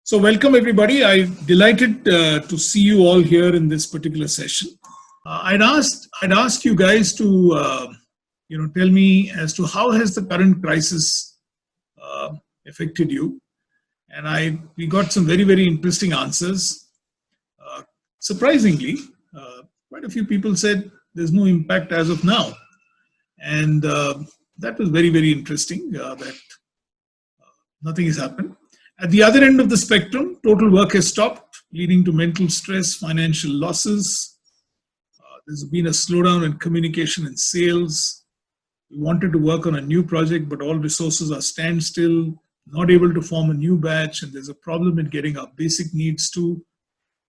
So welcome everybody. I'm delighted to see you all here in this particular session. I'd asked you guys to tell me as to how has the current crisis affected you, and we got some very interesting answers. Surprisingly, quite a few people said there's no impact as of now, and that was very interesting. That nothing has happened. At the other end of the spectrum, total work has stopped, leading to mental stress, financial losses. There's been a slowdown in communication and sales. We wanted to work on a new project, but all resources are standstill, not able to form a new batch, and there's a problem in getting our basic needs too.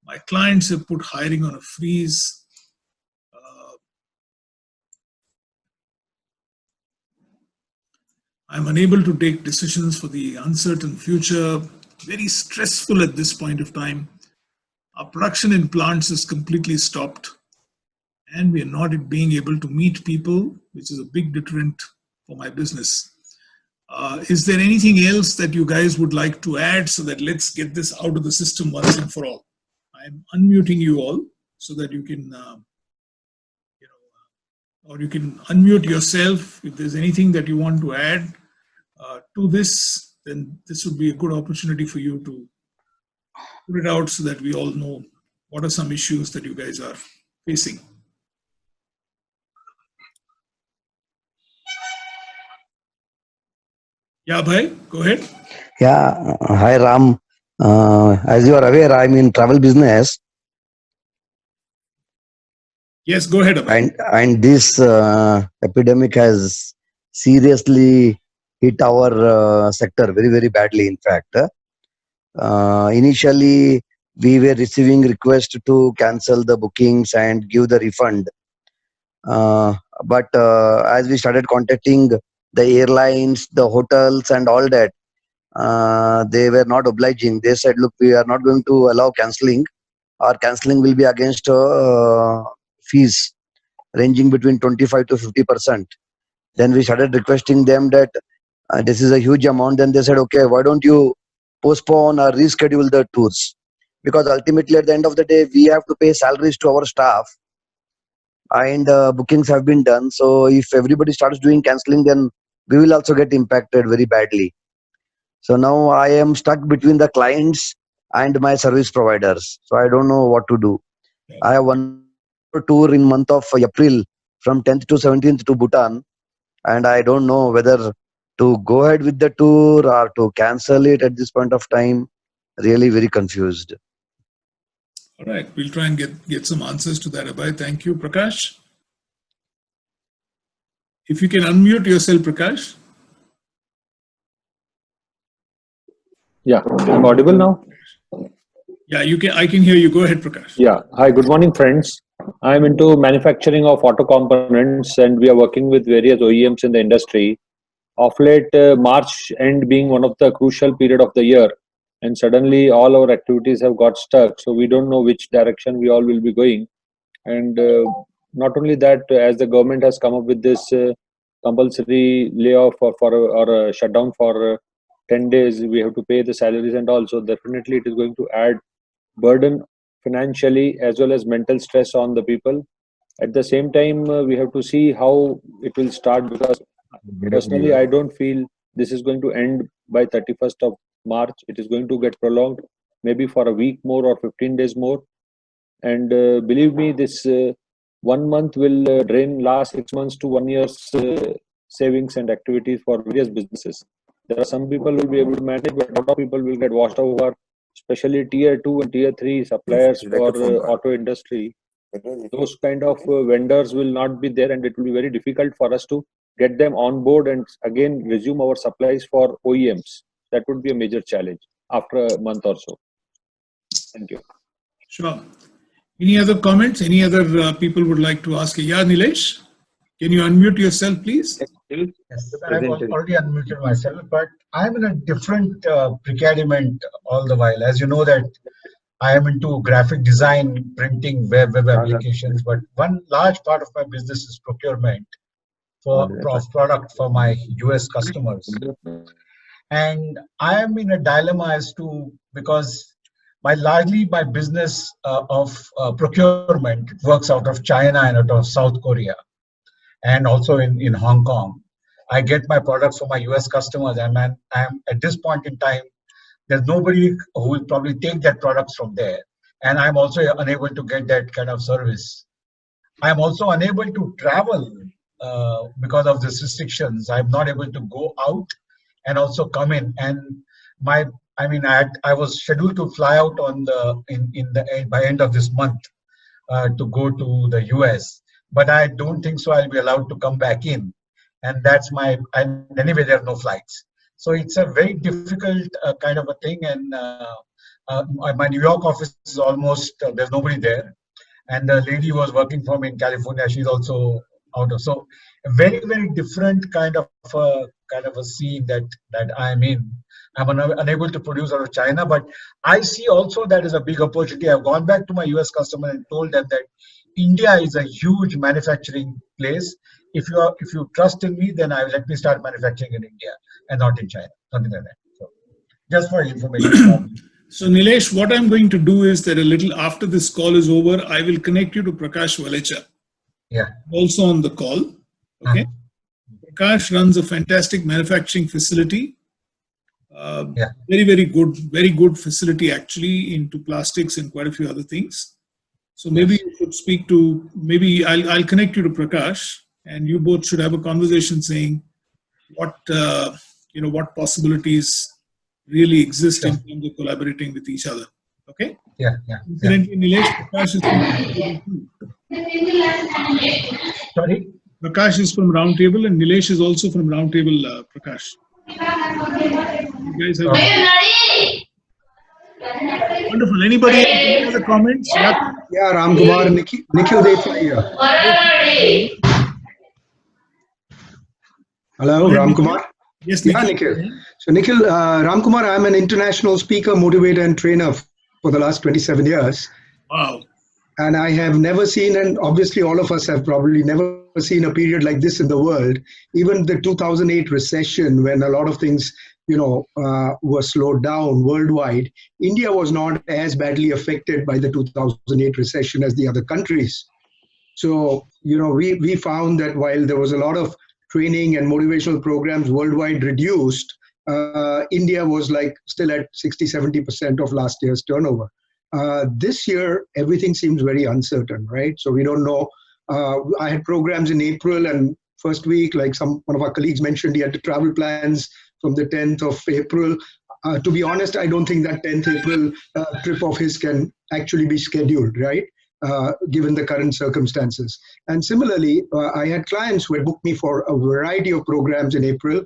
My clients have put hiring on a freeze. I'm unable to take decisions for the uncertain future, very stressful at this point of time. Our production in plants is completely stopped, and we are not being able to meet people, which is a big deterrent for my business. Is there anything else that you guys would like to add so that let's get this out of the system once and for all? I'm unmuting you all so that you can, or you can unmute yourself if there's anything that you want to add to this, then this would be a good opportunity for you to put it out so that we all know what are some issues that you guys are facing. Yeah, bhai, go ahead. Yeah, hi Ram. As you are aware, I'm in travel business. Yes, go ahead. Abhay. And this epidemic has seriously hit our sector very badly. In fact, initially we were receiving requests to cancel the bookings and give the refund. But as we started contacting the airlines, the hotels, and all that, they were not obliging. They said, "Look, we are not going to allow cancelling. Our cancelling will be against fees ranging between 25 to 50%. Then we started requesting them that this is a huge amount. Then they said, "Okay, why don't you postpone or reschedule the tours? Because ultimately, at the end of the day, we have to pay salaries to our staff, and bookings have been done. So if everybody starts doing cancelling, then we will also get impacted very badly." So now I am stuck between the clients and my service providers. So I don't know what to do. I have one tour in month of April from 10th to 17th to Bhutan, and I don't know whether to go ahead with the tour or to cancel it at this point of time. Really very confused. All right, we'll try and get some answers to that, Abhay. Thank you, Prakash. If you can unmute yourself, Prakash. Yeah, I'm audible now. Yeah, you can. I can hear you. Go ahead, Prakash. Yeah. Hi, good morning, friends. I'm into manufacturing of auto components, and we are working with various OEMs in the industry. Of late, March end being one of the crucial period of the year, and suddenly all our activities have got stuck. So we don't know which direction we all will be going. And not only that, as the government has come up with this compulsory layoff or a shutdown for 10 days, we have to pay the salaries and also definitely it is going to add burden financially as well as mental stress on the people. At the same time, we have to see how it will start, because personally I don't feel this is going to end by 31st of March. It is going to get prolonged maybe for a week more or 15 days more. And believe me, this 1 month will drain last 6 months to 1 year's savings and activities for various businesses. There are some people who will be able to manage, but a lot of people will get washed over, especially tier 2 and tier 3 suppliers for auto industry. Those kind of vendors will not be there, and it will be very difficult for us to get them on board and again resume our supplies for OEMs. That would be a major challenge after a month or so. Thank you. Sure. Any other comments? Any other people would like to ask? Yeah, Nilesh, can you unmute yourself, please? Yes, I've already unmuted myself, but I'm in a different predicament all the while. As you know that I am into graphic design, printing, web applications, but one large part of my business is procurement for product for my US customers. And I am in a dilemma as to because largely my business of procurement works out of China and out of South Korea, and also in Hong Kong. I get my products from my US customers, and I'm at this point in time, there's nobody who will probably take that products from there. And I'm also unable to get that kind of service. I'm also unable to travel because of these restrictions. I'm not able to go out and also come in. And I was scheduled to fly out by end of this month to go to the US, but I don't think so I'll be allowed to come back in. And anyway, there are no flights. So it's a very difficult kind of a thing. And my New York office is almost, there's nobody there. And the lady who was working for me in California, she's also out of. So a very, very different kind of a scene that I'm in. I'm unable to produce out of China, but I see also that is a big opportunity. I've gone back to my US customer and told them that India is a huge manufacturing place. If you trust in me, then let me start manufacturing in India and not in China, something like that. So just for information. So Nilesh, what I'm going to do is that a little after this call is over, I will connect you to Prakash Valecha. Yeah. Also on the call. Okay. Prakash runs a fantastic manufacturing facility. Very, very good facility actually into plastics and quite a few other things. So maybe you should speak to, maybe I'll connect you to Prakash, and you both should have a conversation saying what possibilities really exist in terms of collaborating with each other. Okay? Yeah. Incidentally, Nilesh, Prakash is from Sorry? Prakash is from Roundtable, and Nilesh is also from Roundtable, Prakash. You guys have... Wonderful. Anybody have any other comments? Yeah, Ram Kumar, Nikhil Desai here. Hello, Ram Kumar. Yes, Nikhil. Yeah, Nikhil. So Nikhil, Ram Kumar, I'm an international speaker, motivator and trainer for the last 27 years. Wow. And I have never seen, and obviously all of us have probably never seen a period like this in the world. Even the 2008 recession, when a lot of things, were slowed down worldwide, India was not as badly affected by the 2008 recession as the other countries. So, we found that while there was a lot of training and motivational programs worldwide reduced, India was still at 60-70% of last year's turnover. This year, everything seems very uncertain, right? So we don't know. I had programs in April, and first week, one of our colleagues mentioned, he had the travel plans from the 10th of April. To be honest, I don't think that 10th April trip of his can actually be scheduled, right? Given the current circumstances. And similarly, I had clients who had booked me for a variety of programs in April,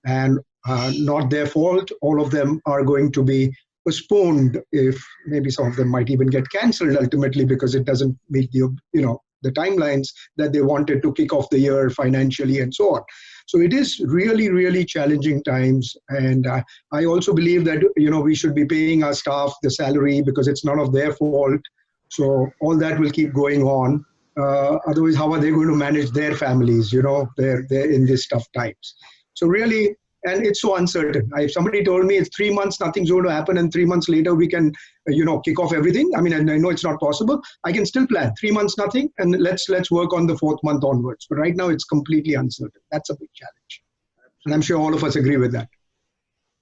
and not their fault. All of them are going to be postponed. If maybe some of them might even get cancelled ultimately because it doesn't meet the timelines that they wanted to kick off the year financially and so on. So it is really, really challenging times. And I also believe that, we should be paying our staff the salary because it's none of their fault. So all that will keep going on. Otherwise, how are they going to manage their families? They're in these tough times. So really, and it's so uncertain. If somebody told me it's 3 months, nothing's going to happen, and 3 months later we can, kick off everything. I mean, and I know it's not possible. I can still plan 3 months, nothing, and let's work on the 4th month onwards. But right now it's completely uncertain. That's a big challenge, and I'm sure all of us agree with that.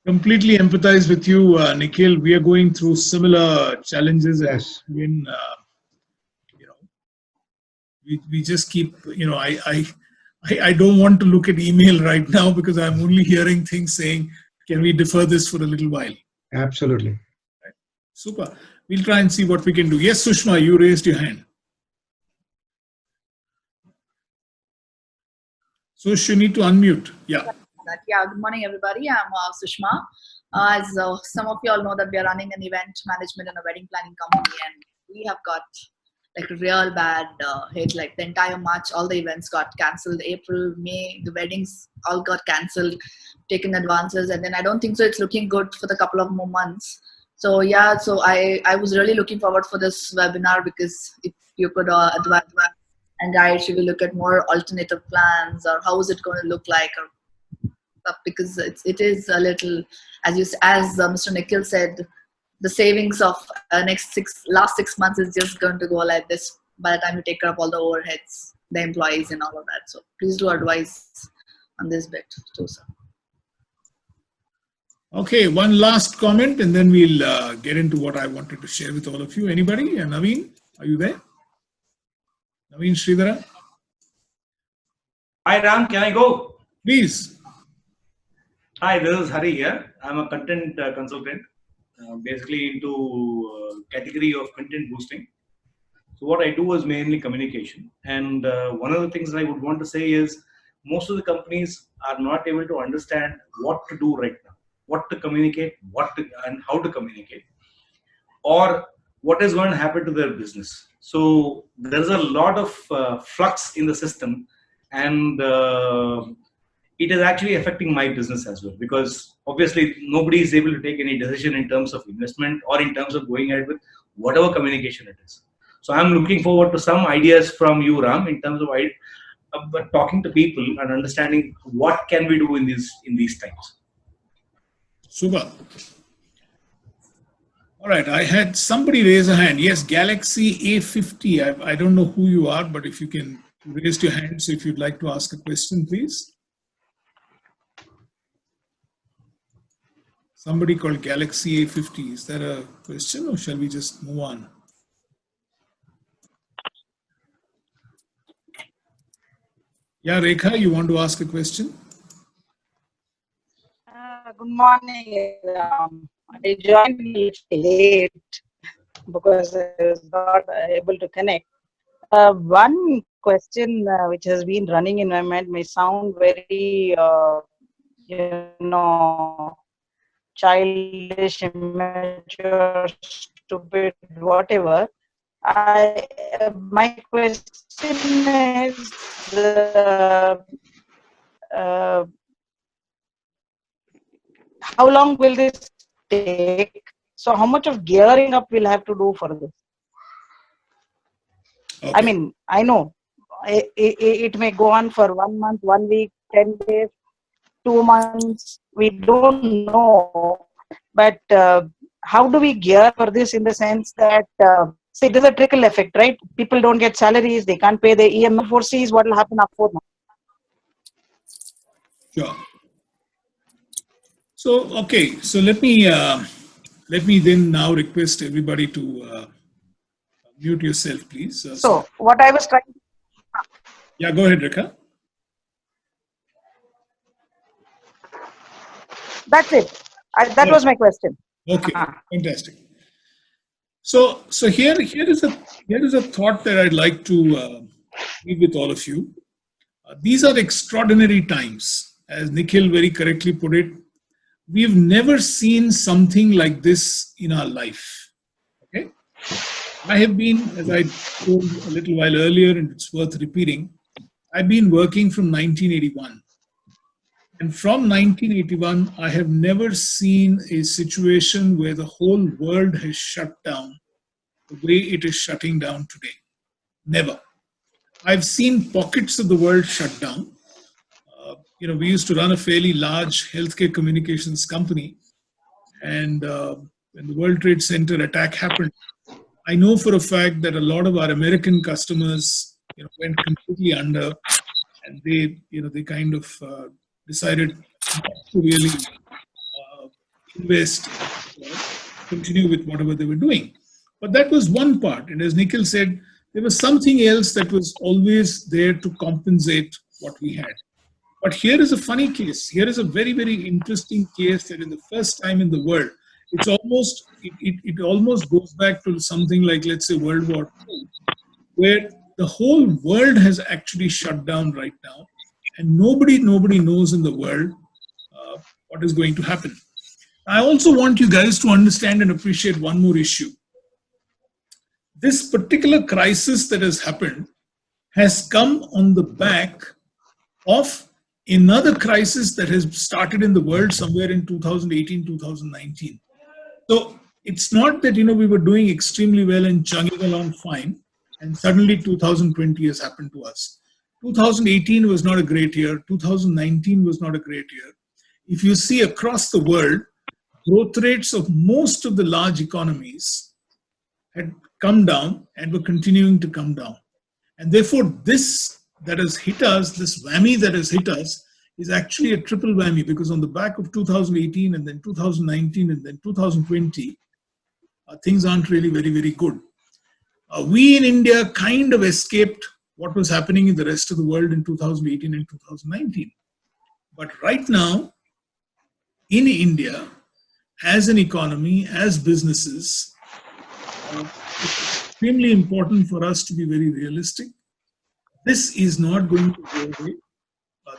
Completely empathize with you, Nikhil. We are going through similar challenges. Yes. We just keep, I don't want to look at email right now because I'm only hearing things saying, can we defer this for a little while? Absolutely. Right. Super. We'll try and see what we can do. Yes, Sushma, you raised your hand. Sush, you need to unmute. Yeah. Yeah, good morning, everybody. I'm Sushma. As some of you all know that we are running an event management and a wedding planning company, and we have got a real bad hit. The entire March, all the events got cancelled. April, May, the weddings all got cancelled, taken advances, and then I don't think so it's looking good for the couple of more months. So yeah, so I was really looking forward for this webinar, because if you could advise and guide, should we look at more alternative plans, or how is it going to look like, or because it is a little, as Mr. Nikhil said, the savings of last 6 months is just going to go like this by the time you take care of all the overheads, the employees and all of that. So please do advise on this bit too, sir. Okay, one last comment and then we'll get into what I wanted to share with all of you. Anybody? Naveen, are you there? Naveen Sridhara? Hi Ram, can I go? Please. Hi, this is Hari here. I'm a content consultant, basically into category of content boosting. So what I do is mainly communication. And one of the things that I would want to say is most of the companies are not able to understand what to do right now, what to communicate, and how to communicate, or what is going to happen to their business. So there's a lot of flux in the system, and it is actually affecting my business as well, because obviously nobody is able to take any decision in terms of investment or in terms of going ahead with whatever communication it is. So I'm looking forward to some ideas from you, Ram, in terms of talking to people and understanding what can we do in these times. Super. All right, I had somebody raise a hand. Yes, Galaxy A50. I don't know who you are, but if you can raise your hand, so if you'd like to ask a question, please. Somebody called Galaxy A50. Is that a question or shall we just move on? Yeah, Rekha, you want to ask a question? Good morning. I joined a little late because I was not able to connect. One question which has been running in my mind may sound very, childish, immature, stupid, whatever. My question is, how long will this take? So how much of gearing up we'll have to do for this? Okay. I mean, I know it may go on for 1 month, 1 week, 10 days, 2 months. We don't know. But how do we gear for this in the sense that, say, there's a trickle effect, right? People don't get salaries, they can't pay their EMI. Foresees what will happen after 4 months. Sure. So, okay, so let me then now request everybody to mute yourself, please. So what I was trying. Yeah, go ahead, Rekha. That's it. That was my question. Okay, fantastic. So here is a thought that I'd like to leave with all of you. These are extraordinary times, as Nikhil very correctly put it. We've never seen something like this in our life. Okay, I have been, as I told a little while earlier, and it's worth repeating, I've been working from 1981. And from 1981, I have never seen a situation where the whole world has shut down the way it is shutting down today. Never. I've seen pockets of the world shut down. We used to run a fairly large healthcare communications company. And when the World Trade Center attack happened, I know for a fact that a lot of our American customers went completely under, and they kind of decided not to really invest, continue with whatever they were doing. But that was one part. And as Nikhil said, there was something else that was always there to compensate what we had. But here is a funny case. Here is a very, very interesting case that in the first time in the world, it almost goes back to something like, let's say, World War II, where the whole world has actually shut down right now. And nobody knows in the world what is going to happen. I also want you guys to understand and appreciate one more issue. This particular crisis that has happened has come on the back of another crisis that has started in the world somewhere in 2018, 2019. So it's not that, we were doing extremely well and chugging along fine, and suddenly 2020 has happened to us. 2018 was not a great year. 2019 was not a great year. If you see across the world, growth rates of most of the large economies had come down and were continuing to come down. And therefore, this that has hit us, this whammy that has hit us, is actually a triple whammy, because on the back of 2018 and then 2019 and then 2020, things aren't really very, very good. We in India kind of escaped what was happening in the rest of the world in 2018 and 2019. But right now, in India, as an economy, as businesses, it's extremely important for us to be very realistic. This is not going to go away.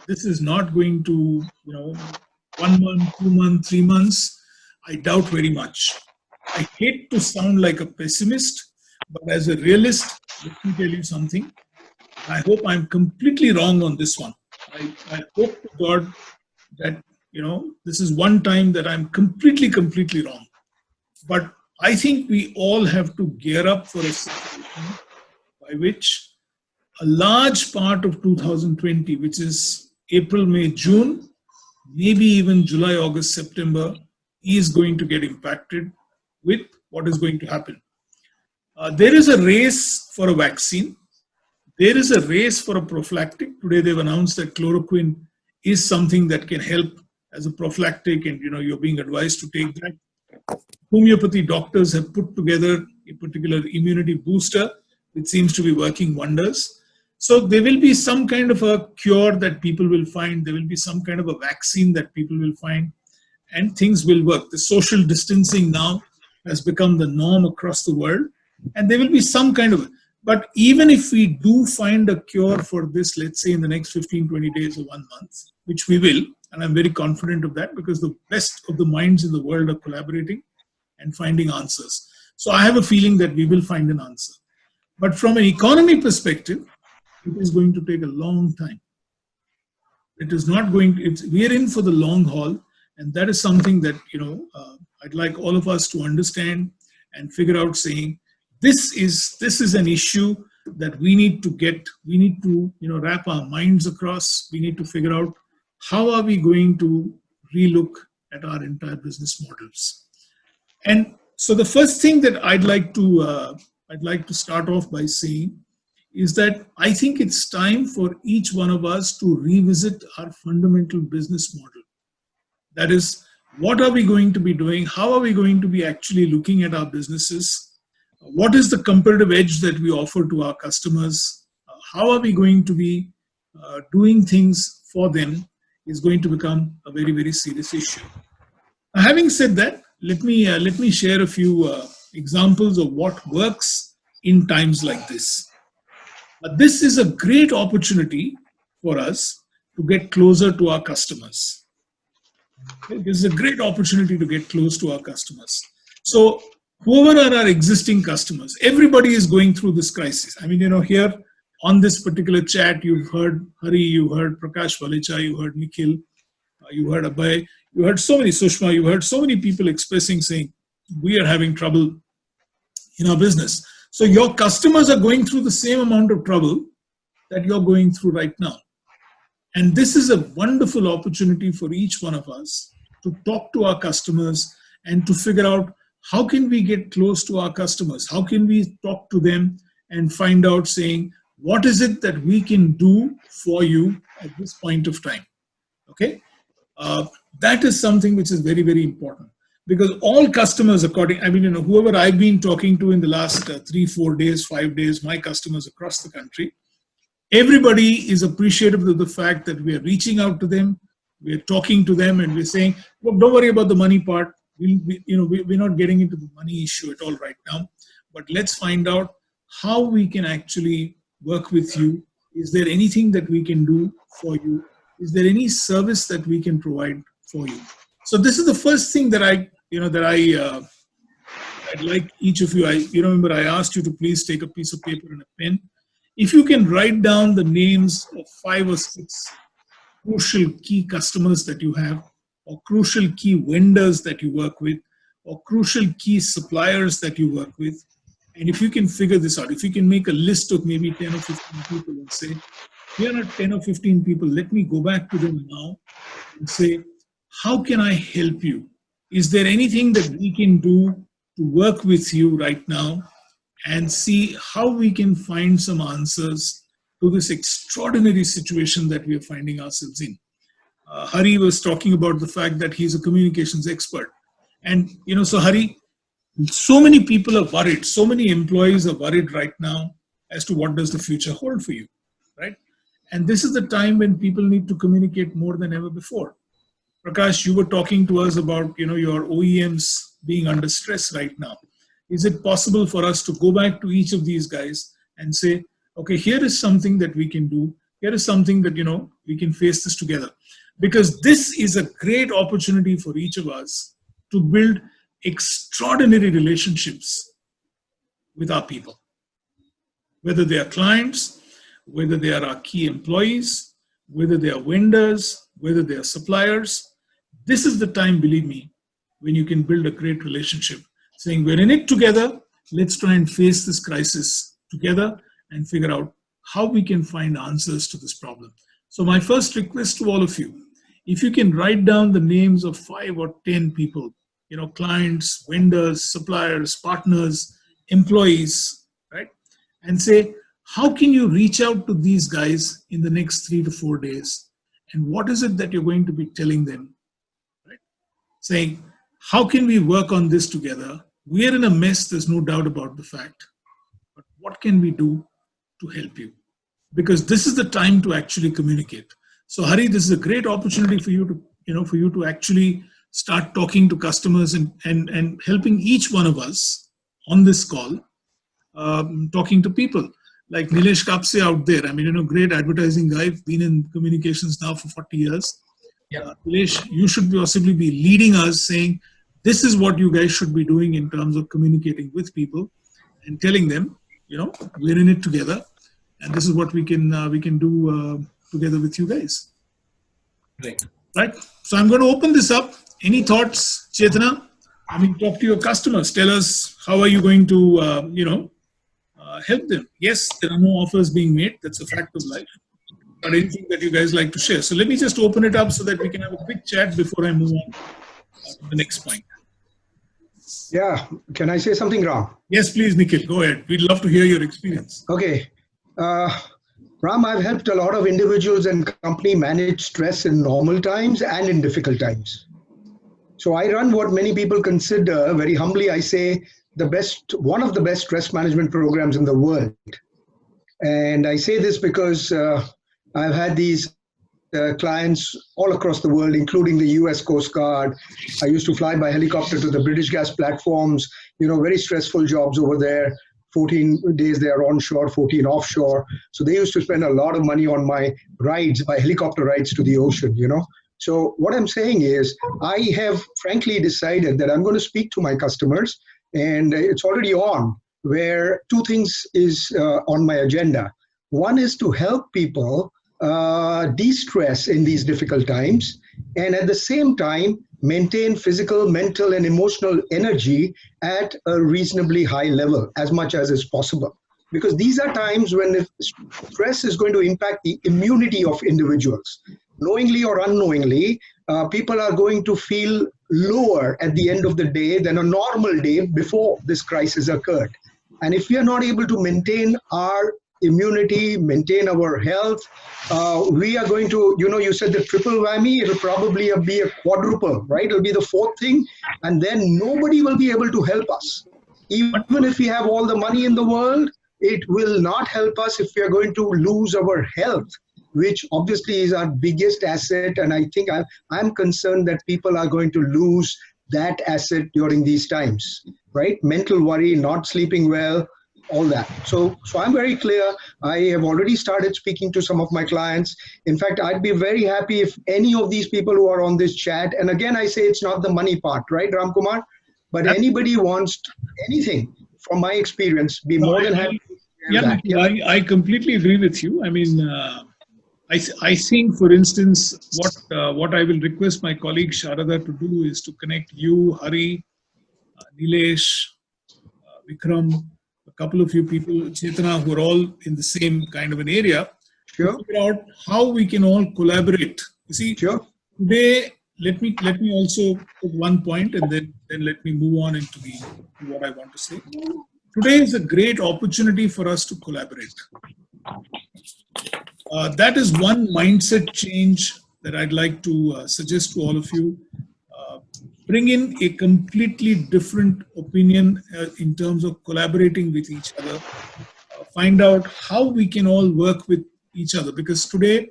This is not going to, 1 month, 2 months, 3 months. I doubt very much. I hate to sound like a pessimist, but as a realist, let me tell you something. I hope I'm completely wrong on this one. I hope to God that, this is one time that I'm completely wrong. But I think we all have to gear up for a situation by which a large part of 2020, which is April, May, June, maybe even July, August, September, is going to get impacted with what is going to happen. There is a race for a vaccine. There is a race for a prophylactic. Today they've announced that chloroquine is something that can help as a prophylactic, and you're being advised to take that. Homeopathy doctors have put together a particular immunity booster, which seems to be working wonders. So there will be some kind of a cure that people will find. There will be some kind of a vaccine that people will find, and things will work. The social distancing now has become the norm across the world, and there will be some kind of, but even if we do find a cure for this, let's say in the next 15, 20 days or 1 month, which we will, and I'm very confident of that, because the best of the minds in the world are collaborating and finding answers. So I have a feeling that we will find an answer. But from an economy perspective, it is going to take a long time. It is not going to, we are in for the long haul, and that is something that, I'd like all of us to understand and figure out, saying, this is an issue that we need to wrap our minds across. We need to figure out how are we going to relook at our entire business models. And so the first thing that I'd like to start off by saying is that I think it's time for each one of us to revisit our fundamental business model. That is, what are we going to be doing? How are we going to be actually looking at our businesses? What is the competitive edge that we offer to our customers? How are we going to be doing things for them is going to become a very, very serious issue. Now, having said that, let me share a few examples of what works in times like this. This is a great opportunity for us to get closer to our customers. This is a great opportunity to get close to our customers. So whoever are our existing customers, everybody is going through this crisis. I mean, here on this particular chat, you've heard Hari, you heard Prakash Valecha, you heard Nikhil, you heard Abhay, you heard so many, Sushma, you heard so many people expressing, saying, we are having trouble in our business. So your customers are going through the same amount of trouble that you're going through right now. And this is a wonderful opportunity for each one of us to talk to our customers and to figure out how can we get close to our customers? How can we talk to them and find out, saying, what is it that we can do for you at this point of time? Okay. That is something which is very, very important, because all customers, whoever I've been talking to in the last 3, 4 days, 5 days, my customers across the country, everybody is appreciative of the fact that we are reaching out to them, we are talking to them, and we're saying, look, don't worry about the money part. We're not getting into the money issue at all right now, but let's find out how we can actually work with you. Is there anything that we can do for you? Is there any service that we can provide for you? So this is the first thing that I'd like each of you. Remember, I asked you to please take a piece of paper and a pen. If you can write down the names of 5 or 6 crucial key customers that you have, or crucial key vendors that you work with, or crucial key suppliers that you work with, and if you can figure this out, if you can make a list of maybe 10 or 15 people and say, here are 10 or 15 people, let me go back to them now and say, how can I help you is there anything that we can do to work with you right now and see how we can find some answers to this extraordinary situation that we are finding ourselves in? Hari was talking about the fact that he's a communications expert. And, so Hari, so many people are worried, so many employees are worried right now as to what does the future hold for you, right? And this is the time when people need to communicate more than ever before. Prakash, you were talking to us about, your OEMs being under stress right now. Is it possible for us to go back to each of these guys and say, okay, here is something that we can do. Here is something that, we can face this together. Because this is a great opportunity for each of us to build extraordinary relationships with our people. Whether they are clients, whether they are our key employees, whether they are vendors, whether they are suppliers. This is the time, believe me, when you can build a great relationship, saying we're in it together, let's try and face this crisis together and figure out how we can find answers to this problem. So my first request to all of you, if you can write down the names of 5 or 10 people, clients, vendors, suppliers, partners, employees, right? And say, how can you reach out to these guys in the next 3 to 4 days? And what is it that you're going to be telling them, right? Saying, how can we work on this together? We're in a mess, there's no doubt about the fact. But what can we do to help you? Because this is the time to actually communicate. So Hari, this is a great opportunity for you to, actually start talking to customers and helping each one of us on this call, talking to people like Nilesh Kapse out there. I mean, great advertising guy, been in communications now for 40 years. Yeah. Nilesh, you should possibly be leading us saying, this is what you guys should be doing in terms of communicating with people and telling them, we're in it together. And this is what we can do together with you guys. Right. So I'm going to open this up. Any thoughts, Chetana? Talk to your customers. Tell us, how are you going to, help them? Yes, there are no offers being made. That's a fact of life. But anything that you guys like to share. So let me just open it up so that we can have a quick chat before I move on to the next point. Yeah. Can I say something, Ram? Yes, please, Nikhil. Go ahead. We'd love to hear your experience. Okay. Ram, I've helped a lot of individuals and company manage stress in normal times and in difficult times. So I run what many people consider, very humbly, I say, one of the best stress management programs in the world. And I say this because I've had these clients all across the world, including the US Coast Guard. I used to fly by helicopter to the British gas platforms, very stressful jobs over there. 14 days they are onshore, 14 offshore. So they used to spend a lot of money on my rides, my helicopter rides to the ocean, So what I'm saying is I have frankly decided that I'm going to speak to my customers, and it's already on, where 2 things is on my agenda. One is to help people de-stress in these difficult times, and at the same time, maintain physical, mental, and emotional energy at a reasonably high level, as much as is possible. Because these are times when stress is going to impact the immunity of individuals. Knowingly or unknowingly, people are going to feel lower at the end of the day than a normal day before this crisis occurred. And if we are not able to maintain our immunity, maintain our health, we are going to, you said the triple whammy, it'll probably be a quadruple, right? It'll be the 4th thing, and then nobody will be able to help us. Even if we have all the money in the world, it will not help us if we are going to lose our health, which obviously is our biggest asset. And I think I'm concerned that people are going to lose that asset during these times, right? Mental worry, not sleeping well, all that. So I'm very clear. I have already started speaking to some of my clients. In fact, I'd be very happy if any of these people who are on this chat, and again, I say it's not the money part, right, Ramkumar? But anybody wants anything from my experience, be more than happy. Yeah, I completely agree with you. I think, for instance, what I will request my colleague Sharada to do is to connect you, Hari, Nilesh, Vikram, a couple of you people, Chetana, who are all in the same kind of an area, Sure. to figure out how we can all collaborate. You see, Sure. Today let me also put one point, and then let me move on into what I want to say. Today is a great opportunity for us to collaborate. That is one mindset change that I'd like to suggest to all of you. Bring in a completely different opinion in terms of collaborating with each other. Find out how we can all work with each other, because today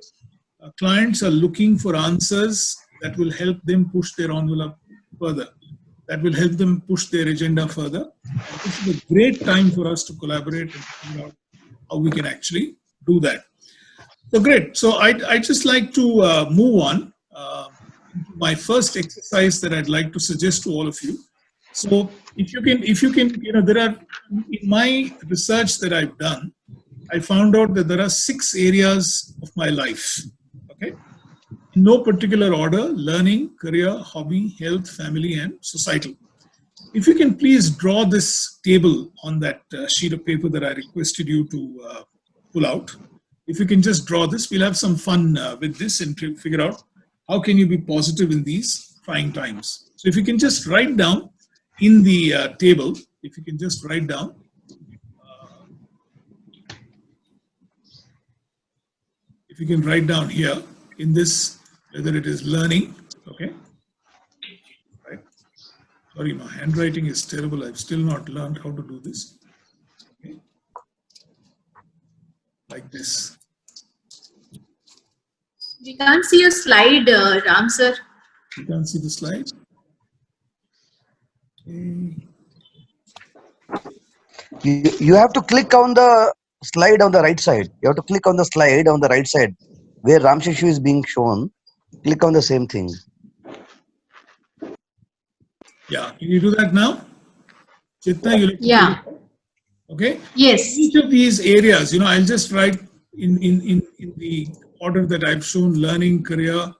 clients are looking for answers that will help them push their envelope further, that will help them push their agenda further. And this is a great time for us to collaborate and figure out how we can actually do that. So great. So I'd just like to move on. My first exercise that I'd like to suggest to all of you. So if you can, there are, in my research that I've done, I found out that there are 6 areas of my life. Okay. In no particular order: learning, career, hobby, health, family, and societal. If you can please draw this table on that sheet of paper that I requested you to pull out. If you can just draw this, we'll have some fun with this and figure out how can you be positive in these trying times. So if you can just write down in the table, if you can just write down, if you can write down here in this, whether it is learning, okay? Right. Sorry, my handwriting is terrible. I've still not learned how to do this. Okay. Like this. We can't see your slide, Ram sir. You can't see the slide? Okay. You have to click on the slide on the right side. You have to click on the slide on the right side where Ramsheshu is being shown. Click on the same thing. Yeah, can you do that now? Chitna, you Yeah. Okay? Yes. Each of these areas, I'll just write in the order that I've shown: learning, career,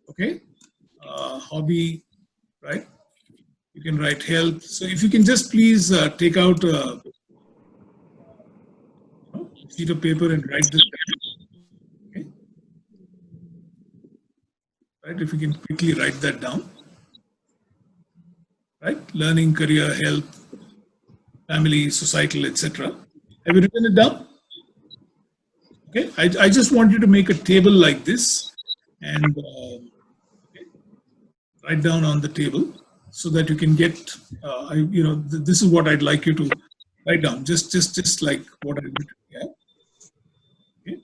okay? Hobby, right? You can write health. So if you can just please take out a sheet of paper and write this down. Okay? Right, if you can quickly write that down. Right? Learning, career, health, family, societal, etc. Have you written it down? Okay. I just want you to make a table like this and write down on the table so that you can get, this is what I'd like you to write down. Just like what I wrote. Yeah. Okay.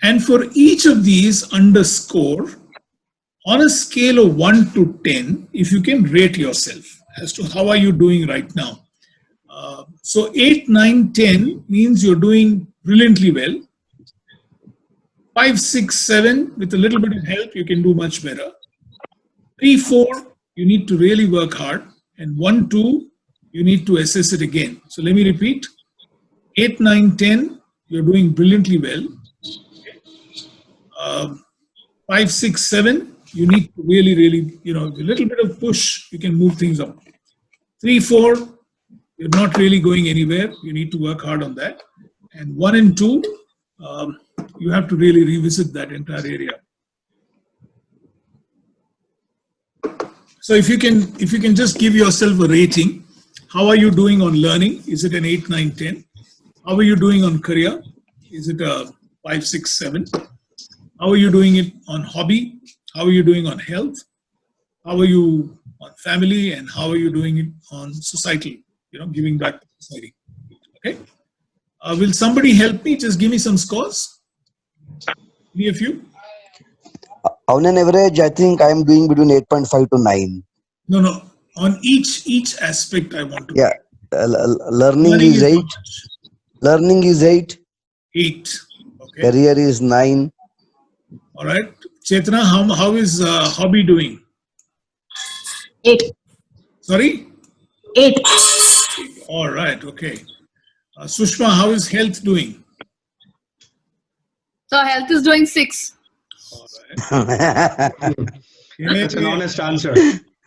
And for each of these, underscore on a scale of 1 to 10, if you can rate yourself as to how are you doing right now. So 8, 9, 10 means you're doing brilliantly well. 5, 6, 7, with a little bit of help, you can do much better. 3, 4, you need to really work hard. And 1, 2, you need to assess it again. So let me repeat. 8, 9, 10, you're doing brilliantly well. 5, 6, 7, you need to really, a little bit of push, you can move things up. 3, 4, you're not really going anywhere. You need to work hard on that. And 1 and 2, you have to really revisit that entire area. So if you can just give yourself a rating, how are you doing on learning? Is it an 8, 9, 10? How are you doing on career? Is it a 5, 6, 7? How are you doing it on hobby? How are you doing on health? How are you on family? And how are you doing it on societal? Giving back to society. Okay. Will somebody help me? Just give me some scores. Any of you? On an average, I think I am doing between 8.5 to 9. No. On each aspect, I want to. Yeah. Learning is 8. Learning is 8. 8. Okay. Career is 9. All right. Chetna, how is hobby doing? 8. Sorry? 8. All right. Okay. Sushma, how is health doing? So health is doing 6. All right. That's an honest answer.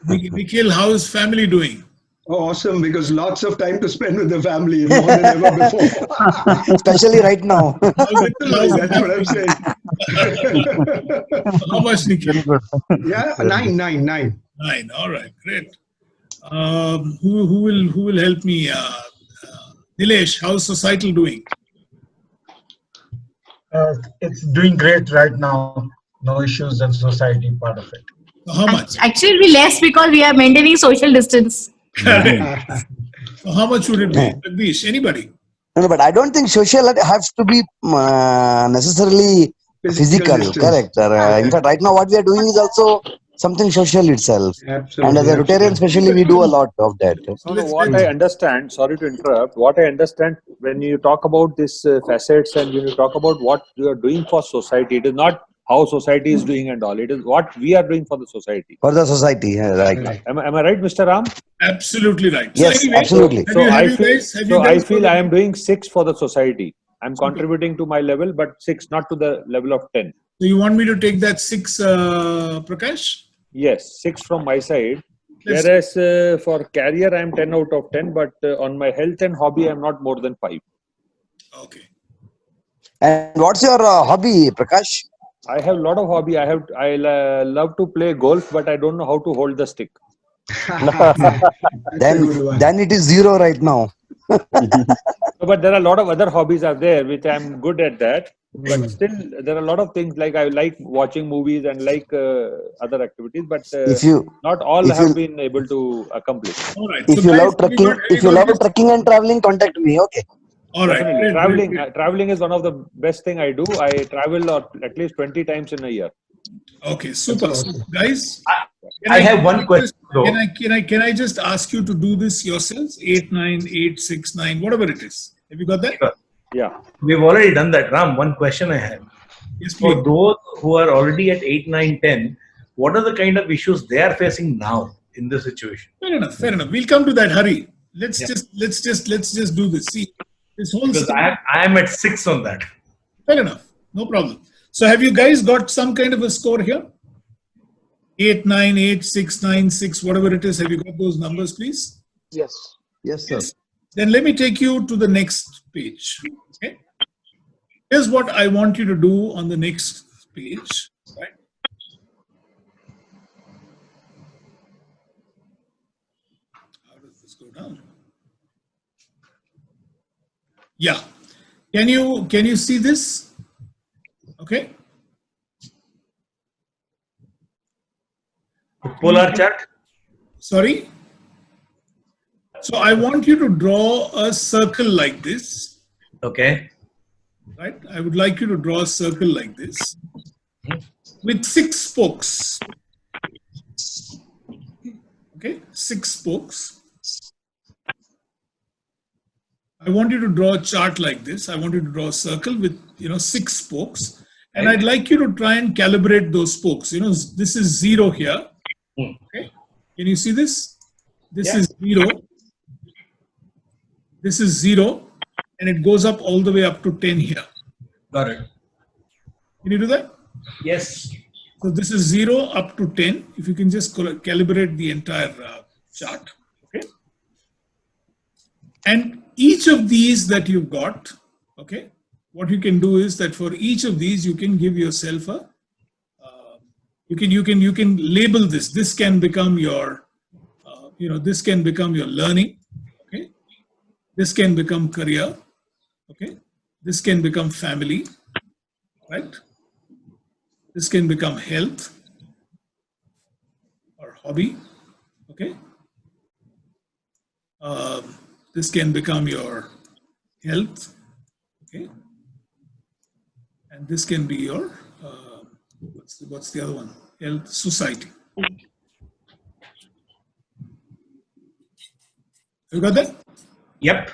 Nikhil, how is family doing? Oh, awesome, because lots of time to spend with the family, more than ever before. Especially right now. That's what I'm saying. How much, Nikki? Very good. Yeah, Very 9. 9. All right, great. Who will help me? Nilesh, how's societal doing? It's doing great right now. No issues in society part of it. So how much? Actually, it'll be less because we are maintaining social distance. Correct. So how much would it be? Jagdish, anybody? No, but I don't think social has to be necessarily physical. distance. Correct. In fact, right now what we are doing is also something social itself. Absolutely. And as a Rotarian, especially, we do a lot of that. No, what I understand, sorry to interrupt, what I understand when you talk about these facets and when you talk about what you are doing for society, it is not how society is doing and all. It is what we are doing for the society. For the society, right. Am I right, Mr. Ram? Absolutely right. Yes, absolutely. I feel I am doing 6 for the society. I'm contributing to my level, but 6, not to the level of 10. So you want me to take that 6, Prakash? Yes, 6 from my side. Let's- Whereas for career, I am 10 out of 10, but on my health and hobby, I am not more than 5. Okay. And what's your hobby, Prakash? I have a lot of hobby. I love to play golf, but I don't know how to hold the stick. Then it is 0 right now. No, but there are a lot of other hobbies are there which I'm good at that. But still, there are a lot of things like I like watching movies and like other activities, but not all have been able to accomplish. All right. If you love trekking and traveling, contact me. Okay. All right. Definitely. Great. Traveling is one of the best thing I do. I travel at least 20 times in a year. Okay, super. So, guys, I have one question. Can I just ask you to do this yourselves? 8, 9, 8, 6, 9, whatever it is. Have you got that? Sure. Yeah. We've already done that. Ram, one question I have. Yes, please. For those who are already at 8, 9, 10, what are the kind of issues they are facing now in this situation? Fair enough. We'll come to that. Hurry. Let's just do this. See, this whole Because I am at 6 on that. Fair enough. No problem. So have you guys got some kind of a score here? 8, 9, 8, 6, 9, 6, whatever it is. Have you got those numbers, please? Yes. Yes, sir. Yes. Then let me take you to the next page. Okay. Here's what I want you to do on the next page. Right. How does this go down? Yeah. Can you see this? Okay. Polar chart? Sorry? So I want you to draw a circle like this. Okay. Right? I would like you to draw a circle like this with 6 spokes. Okay, 6 spokes. I want you to draw a chart like this. I want you to draw a circle with 6 spokes, and I'd like you to try and calibrate those spokes. This is 0 here. Okay, can you see this? This is 0. This is 0, and it goes up all the way up to 10 here. Got it. Can you do that? Yes. So this is 0 up to 10. If you can just calibrate the entire chart. Okay. And each of these that you've got, okay, what you can do is that for each of these you can give yourself a you can label this. This can become your this can become your learning. Okay. This can become career. Okay. This can become family. Right. This can become health or hobby. Okay. This can become your health. Okay. And this can be your what's the other one? Health, society. You got that? Yep.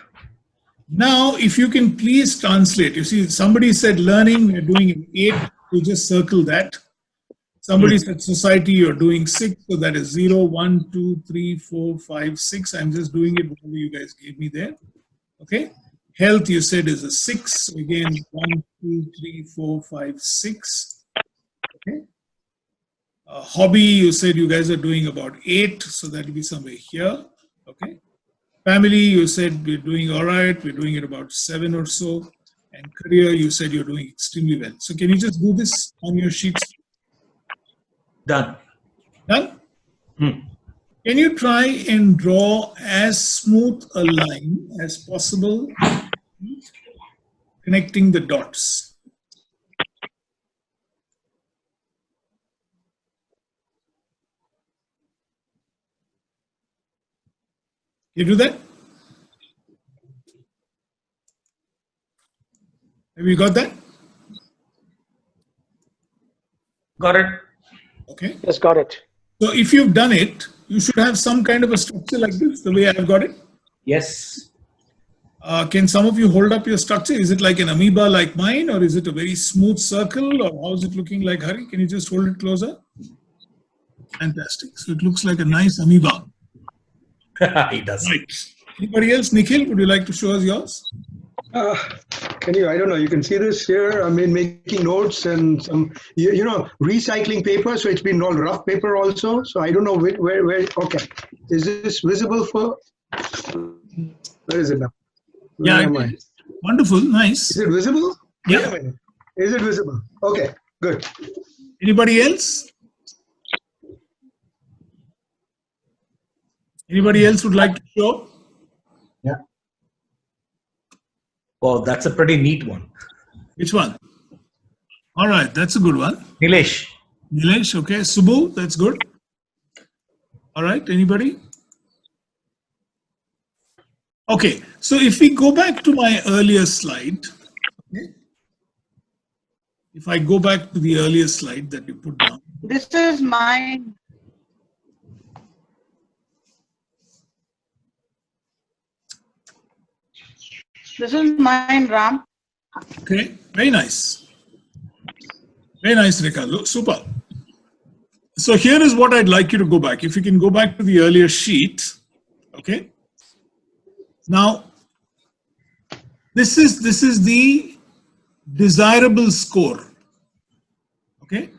Now, if you can please translate. You see, somebody said learning, we're doing an 8. You just circle that. Somebody said society, you're doing 6. So that is 0, 1, 2, 3, 4, 5, 6. I'm just doing it whatever you guys gave me there. Okay. Health, you said, is a 6. So again, 1, 2, 3, 4, 5, 6. Okay. Hobby, you said you guys are doing about 8. So that will be somewhere here. Okay. Family, you said we're doing all right. We're doing it about 7 or so. And career, you said you're doing extremely well. So can you just do this on your sheets? Done. Done? Hmm. Can you try and draw as smooth a line as possible, connecting the dots? You do that? Have you got that? Got it. Okay. Yes, got it. So if you've done it, you should have some kind of a structure like this, the way I've got it. Yes. Can some of you hold up your structure? Is it like an amoeba like mine, or is it a very smooth circle, or how is it looking like, Hari? Can you just hold it closer? Fantastic. So it looks like a nice amoeba. He does. Right. Anybody else? Nikhil, would you like to show us yours? Can you, I don't know, you can see this here. I mean, making notes and some, you know, recycling paper. So it's been all rough paper also. So I don't know where, okay. Is this visible for, where is it now? Where am I? Wonderful. Nice. Is it visible? Yeah. Wait a minute. Is it visible? Okay, good. Anybody else? Anybody else would like to show? Yeah. Wow, that's a pretty neat one. Which one? All right, that's a good one. Nilesh. Nilesh, okay. Subbu, that's good. All right, anybody? Okay, so if we go back to my earlier slide, okay, if I go back to the earlier slide that you put down. This is mine. This is mine, Ram. Okay, very nice. Very nice, Ricardo. Super. So here is what I'd like you to go back. If you can go back to the earlier sheet, okay. Now, this is the desirable score. Okay,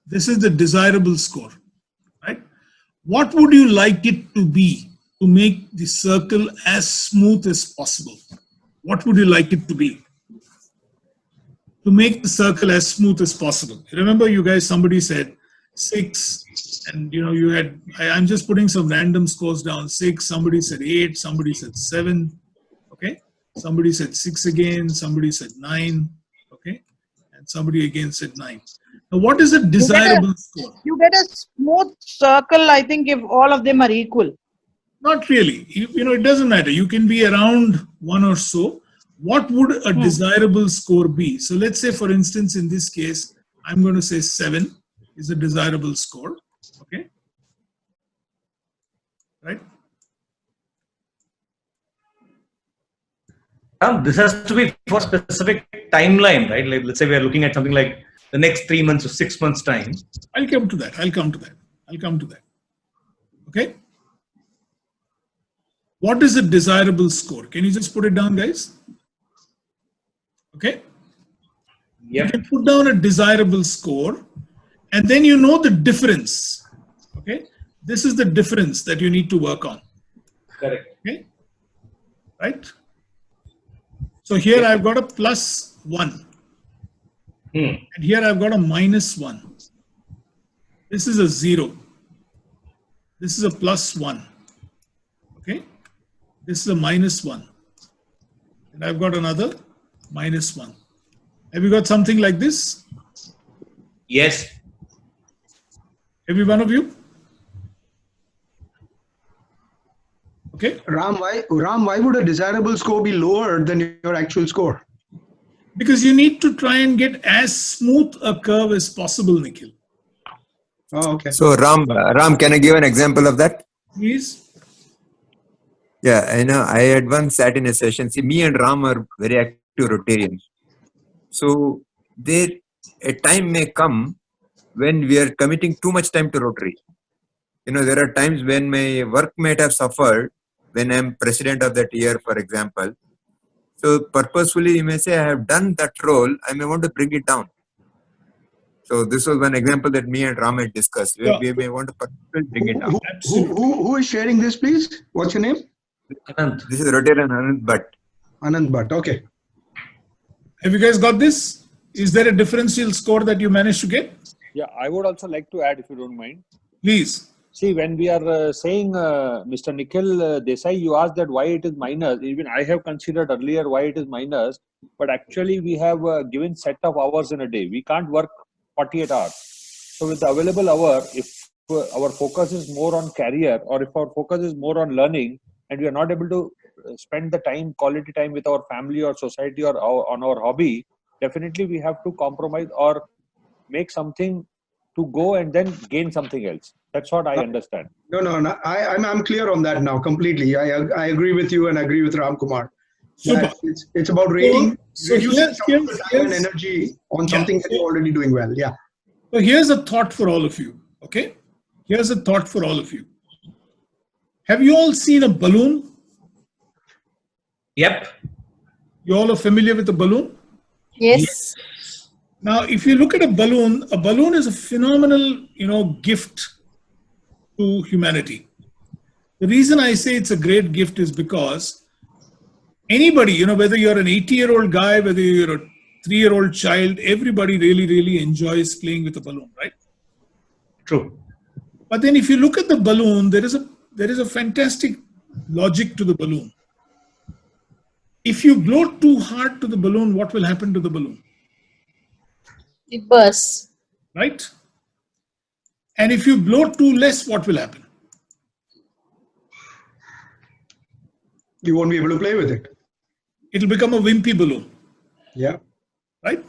this is the desirable score, right? What would you like it to be to make the circle as smooth as possible? What would you like it to be? To make the circle as smooth as possible. Remember, you guys, somebody said 6, and you know, you had, I'm just putting some random scores down. 6, somebody said 8, somebody said 7, okay? Somebody said 6 again, somebody said 9, okay? And somebody again said 9. Now, what is a desirable score? You get a smooth circle, I think, if all of them are equal. Not really. You know, it doesn't matter. You can be around 1 or so. What would a desirable score be? So let's say, for instance, in this case, I'm going to say 7 is a desirable score. Okay. Right? This has to be for specific timeline, right? Like, let's say we are looking at something like the next 3 months or 6 months time. I'll come to that. I'll come to that. Okay. What is a desirable score? Can you just put it down, guys? Okay. Yep. You can put down a desirable score, and then you know the difference. Okay. This is the difference that you need to work on. Correct. Okay. Right. So here I've got a +1. And here I've got a -1. This is a 0. This is a +1. Okay. This is a -1. And I've got another -1. Have you got something like this? Yes. Every one of you? Okay. Ram, why would a desirable score be lower than your actual score? Because you need to try and get as smooth a curve as possible, Nikhil. Oh, okay. So Ram, can I give an example of that? Please. Yeah, I know. I had once sat in a session. See, me and Ram are very active Rotarians. So a time may come when we are committing too much time to Rotary. You know, there are times when my work might have suffered when I'm president of that year, for example. So purposefully, you may say, I have done that role, I may want to bring it down. So this was one example that me and Ram had discussed. Yeah. We may want to purposefully bring it down. Who is sharing this, please? What's your name? Anand. This is Rotarian Anand Bhatt. Anand Bhatt, okay. Have you guys got this? Is there a differential score that you managed to get? Yeah, I would also like to add, if you don't mind. Please. See, when we are saying, Mr. Nikhil Desai, you asked that why it is minus. Even I have considered earlier why it is minus, but actually we have a given set of hours in a day. We can't work 48 hours. So with the available hour, if our focus is more on career, or if our focus is more on learning, and we are not able to spend the time, quality time with our family or society or on our hobby, definitely we have to compromise or make something to go and then gain something else. That's what I understand. No. I'm clear on that now completely. I agree with you and agree with Ram Kumar. Super. It's about rating, So reducing some of the time and energy on something that you're already doing well. Yeah. So here's a thought for all of you. Okay. Here's a thought for all of you. Have you all seen a balloon? Yep. You all are familiar with a balloon? Yes. Now, if you look at a balloon is a phenomenal, gift to humanity. The reason I say it's a great gift is because anybody, whether you're an 80-year-old guy, whether you're a 3-year-old child, everybody really, really enjoys playing with a balloon, right? True. But then if you look at the balloon, there is a fantastic logic to the balloon. If you blow too hard to the balloon, what will happen to the balloon? It bursts. Right? And if you blow too less, what will happen? You won't be able to play with it. It'll become a wimpy balloon. Yeah. Right?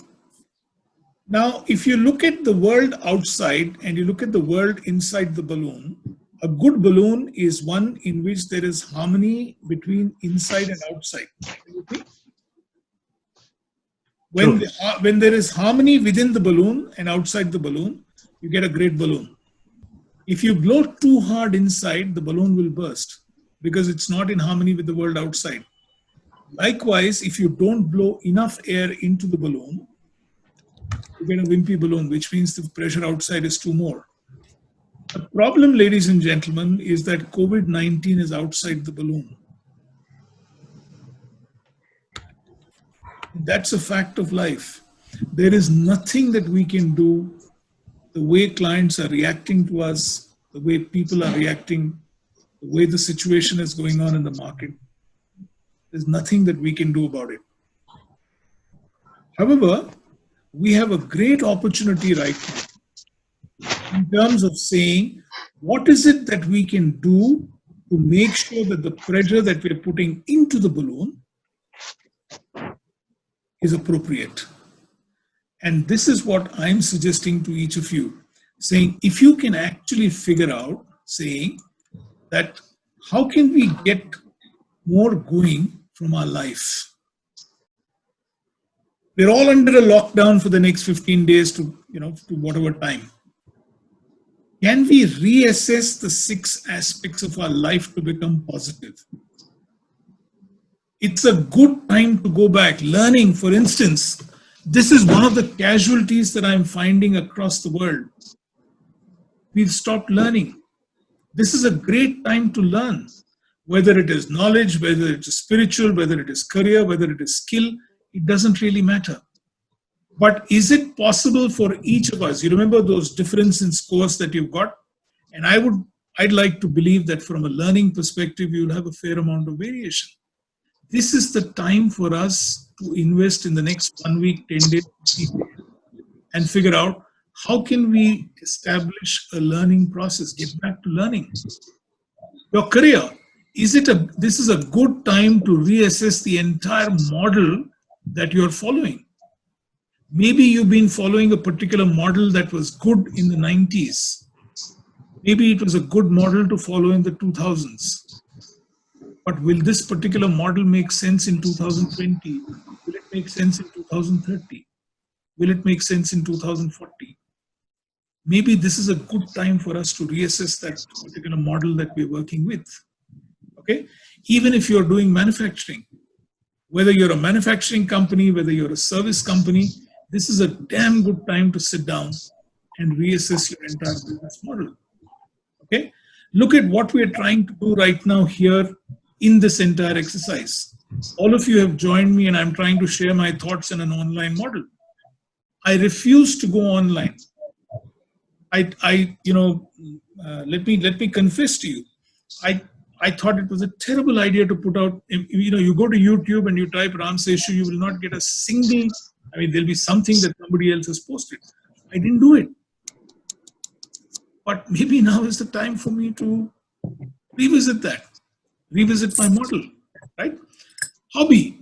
Now, if you look at the world outside and you look at the world inside the balloon, a good balloon is one in which there is harmony between inside and outside. When there is harmony within the balloon and outside the balloon, you get a great balloon. If you blow too hard inside, the balloon will burst because it's not in harmony with the world outside. Likewise, if you don't blow enough air into the balloon, you get a wimpy balloon, which means the pressure outside is too more. The problem, ladies and gentlemen, is that COVID-19 is outside the balloon. That's a fact of life. There is nothing that we can do. The way clients are reacting to us, the way people are reacting, the way the situation is going on in the market, there's nothing that we can do about it. However, we have a great opportunity right now in terms of saying, what is it that we can do to make sure that the pressure that we're putting into the balloon is appropriate? And this is what I'm suggesting to each of you, saying if you can actually figure out, saying that how can we get more going from our life? We're all under a lockdown for the next 15 days to whatever time. Can we reassess the 6 aspects of our life to become positive? It's a good time to go back. Learning, for instance, this is one of the casualties that I'm finding across the world. We've stopped learning. This is a great time to learn, whether it is knowledge, whether it is spiritual, whether it is career, whether it is skill, it doesn't really matter. But is it possible for each of us? You remember those difference in scores that you've got? And I'd like to believe that from a learning perspective, you'll have a fair amount of variation. This is the time for us to invest in the next 1 week, 10 days, and figure out how can we establish a learning process, get back to learning. Your career, this is a good time to reassess the entire model that you're following. Maybe you've been following a particular model that was good in the 90s. Maybe it was a good model to follow in the 2000s. But will this particular model make sense in 2020? Will it make sense in 2030? Will it make sense in 2040? Maybe this is a good time for us to reassess that particular model that we're working with. Okay? Even if you're doing manufacturing, whether you're a manufacturing company, whether you're a service company, this is a damn good time to sit down and reassess your entire business model. Okay? Look at what we're trying to do right now here in this entire exercise. all of you have joined me and I'm trying to share my thoughts in an online model. I refuse to go online. Let me confess to you. I thought it was a terrible idea to put out, you go to YouTube and you type Ram Seshu, you will not get a single, there'll be something that somebody else has posted. I didn't do it. But maybe now is the time for me to revisit my model, right? Hobby.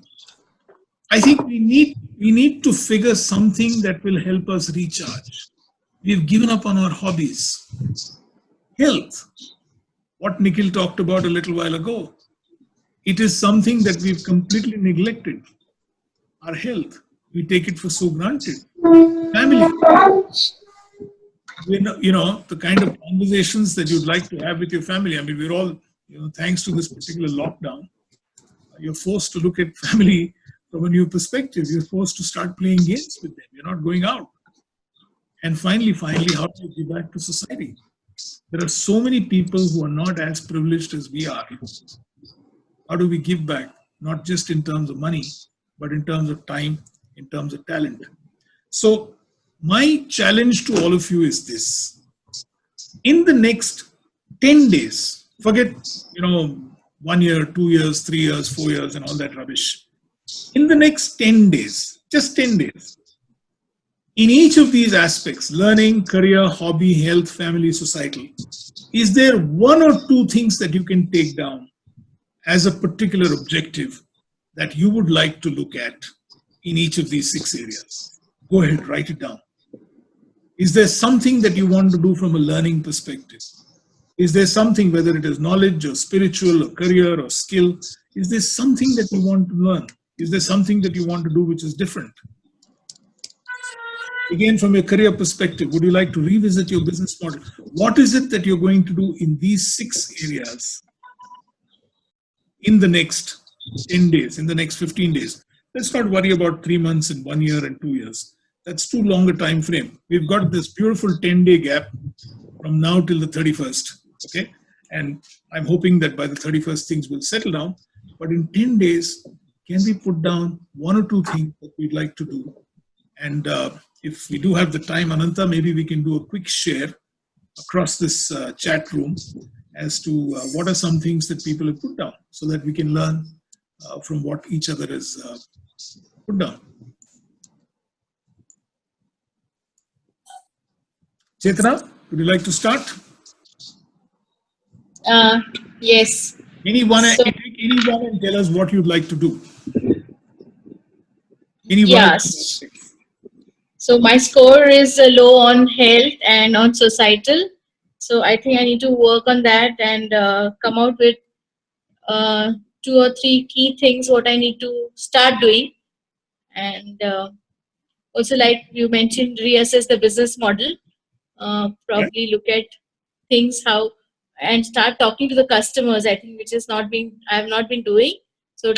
I think we need to figure something that will help us recharge. We've given up on our hobbies. Health. What Nikhil talked about a little while ago. It is something that we've completely neglected. Our health. We take it for so granted. Family. The kind of conversations that you'd like to have with your family. We're all, thanks to this particular lockdown, you're forced to look at family from a new perspective. You're forced to start playing games with them. You're not going out. And finally, how do you give back to society? There are so many people who are not as privileged as we are. How do we give back? Not just in terms of money, but in terms of time, in terms of talent. So my challenge to all of you is this. In the next 10 days, forget, 1 year, 2 years, 3 years, 4 years, and all that rubbish. In the next 10 days, just 10 days, in each of these aspects, learning, career, hobby, health, family, societal, is there one or two things that you can take down as a particular objective that you would like to look at in each of these 6 areas? Go ahead, write it down. Is there something that you want to do from a learning perspective? Is there something, whether it is knowledge or spiritual or career or skill, is there something that you want to learn? Is there something that you want to do which is different? Again, from your career perspective, would you like to revisit your business model? What is it that you're going to do in these 6 areas in the next 10 days, in the next 15 days? Let's not worry about 3 months and 1 year and 2 years. That's too long a time frame. We've got this beautiful 10-day gap from now till the 31st. Okay, and I'm hoping that by the 31st things will settle down. But in 10 days, can we put down 1 or 2 things that we'd like to do? And if we do have the time, Ananta, maybe we can do a quick share across this chat room as to what are some things that people have put down so that we can learn from what each other has put down. Chetana, would you like to start? Yes. Anyone and tell us what you'd like to do. Yes. So my score is low on health and on societal. So I think I need to work on that and come out with 2 or 3 key things what I need to start doing. And also, like you mentioned, reassess the business model. Probably look at things how and start talking to the customers. I think which is I have not been doing. So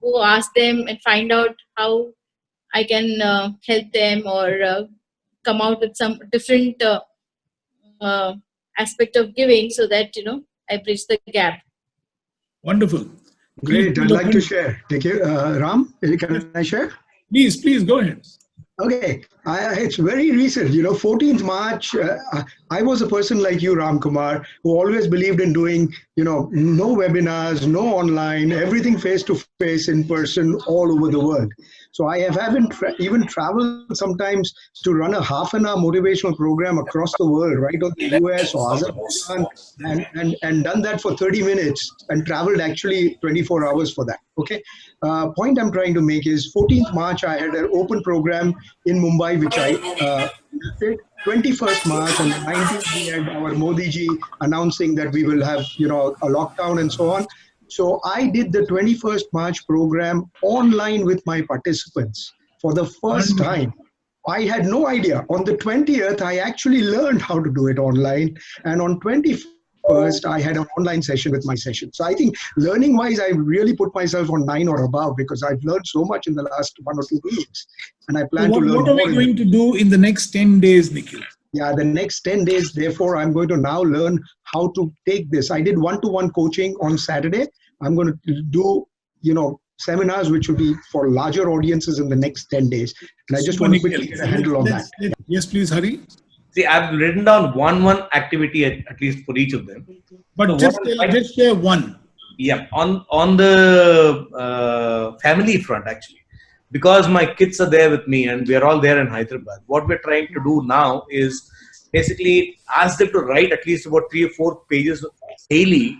go ask them and find out how I can help them or come out with some different aspect of giving so that I bridge the gap. Wonderful. Great. I'd like to share. Thank you. Ram, can I share? Please go ahead. Okay, it's very recent, 14th March, I was a person like you, Ram Kumar, who always believed in doing, no webinars, no online, everything face-to-face, in person, all over the world. So I haven't even traveled sometimes to run a half-an-hour motivational program across the world, right, or the US or Azerbaijan, and done that for 30 minutes and traveled actually 24 hours for that, okay? Point I'm trying to make is 14th March, I had an open program in Mumbai, which I did. 21st March and the 19th, we had our Modi ji announcing that we will have, a lockdown and so on. So I did the 21st March program online with my participants for the first time. I had no idea. On the 20th, I actually learned how to do it online. And on 21st, I had an online session with my session. So I think learning wise, I really put myself on 9 or above because I've learned so much in the last 1 or 2 weeks. And I plan to learn more. What are we going to do in the next 10 days, Nikhil? Yeah, the next 10 days, therefore, I'm going to now learn how to take this. I did one-to-one coaching on Saturday. I'm going to do, seminars which will be for larger audiences in the next 10 days. And I just want to quickly get a handle on that. Yes, please, Hari. See, I've written down one activity at least for each of them. But So just share one. Yeah, on the family front, actually, because my kids are there with me and we are all there in Hyderabad. What we're trying to do now is basically ask them to write at least about 3 or 4 pages daily,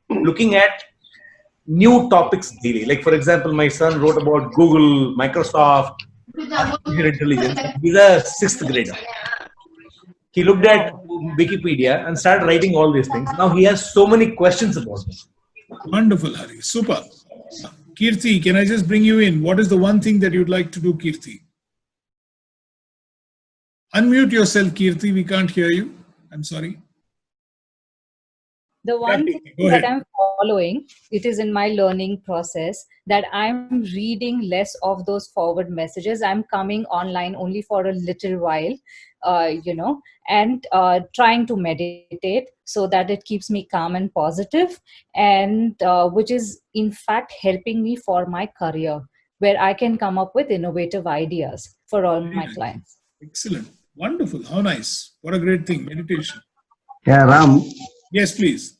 looking at new topics daily. Like, for example, my son wrote about Google, Microsoft, artificial intelligence. He's a 6th grader. He looked at Wikipedia and started writing all these things. Now he has so many questions about it. Wonderful, Hari. Super. Kirti, can I just bring you in? What is the one thing that you'd like to do, Kirti? Unmute yourself, Kirti. We can't hear you. I'm sorry. The one thing that I'm following, it is in my learning process, that I'm reading less of those forward messages. I'm coming online only for a little while, and trying to meditate so that it keeps me calm and positive, and which is in fact helping me for my career, where I can come up with innovative ideas for all my clients. Excellent. Wonderful. How nice. What a great thing. Meditation. Yeah, Ram. Yes, please.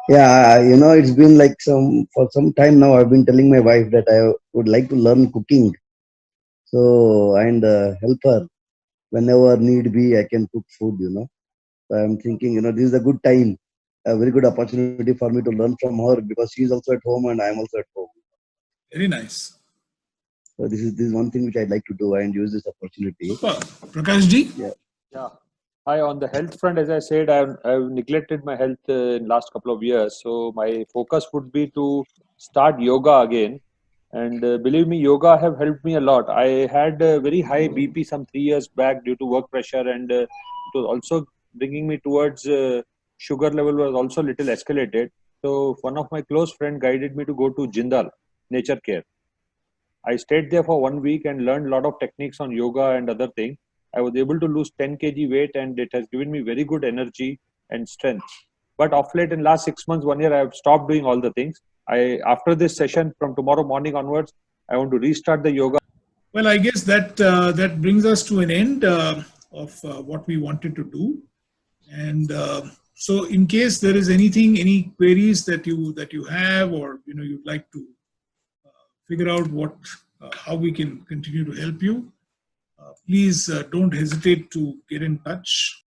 Yeah, it's been like for some time now. I've been telling my wife that I would like to learn cooking. So, and help her whenever need be. I can cook food. So I'm thinking, this is a good time, a very good opportunity for me to learn from her, because she's also at home and I'm also at home. Very nice. So this is one thing which I'd like to do and use this opportunity. Prakash ji? Yeah. Hi, on the health front, as I said, I've neglected my health in last couple of years. So my focus would be to start yoga again. And believe me, yoga have helped me a lot. I had a very high BP some 3 years back due to work pressure, and it was also bringing me towards sugar level was also little escalated. So one of my close friend guided me to go to Jindal Nature Care. I stayed there for 1 week and learned a lot of techniques on yoga and other things. I was able to lose 10 kg weight, and it has given me very good energy and strength. But of late, in last 6 months, 1 year, I have stopped doing all the things. After this session, from tomorrow morning onwards, I want to restart the yoga. Well, I guess that brings us to an end of what we wanted to do. And so in case there is any queries that you have, or you'd like to figure out how we can continue to help you, please don't hesitate to get in touch.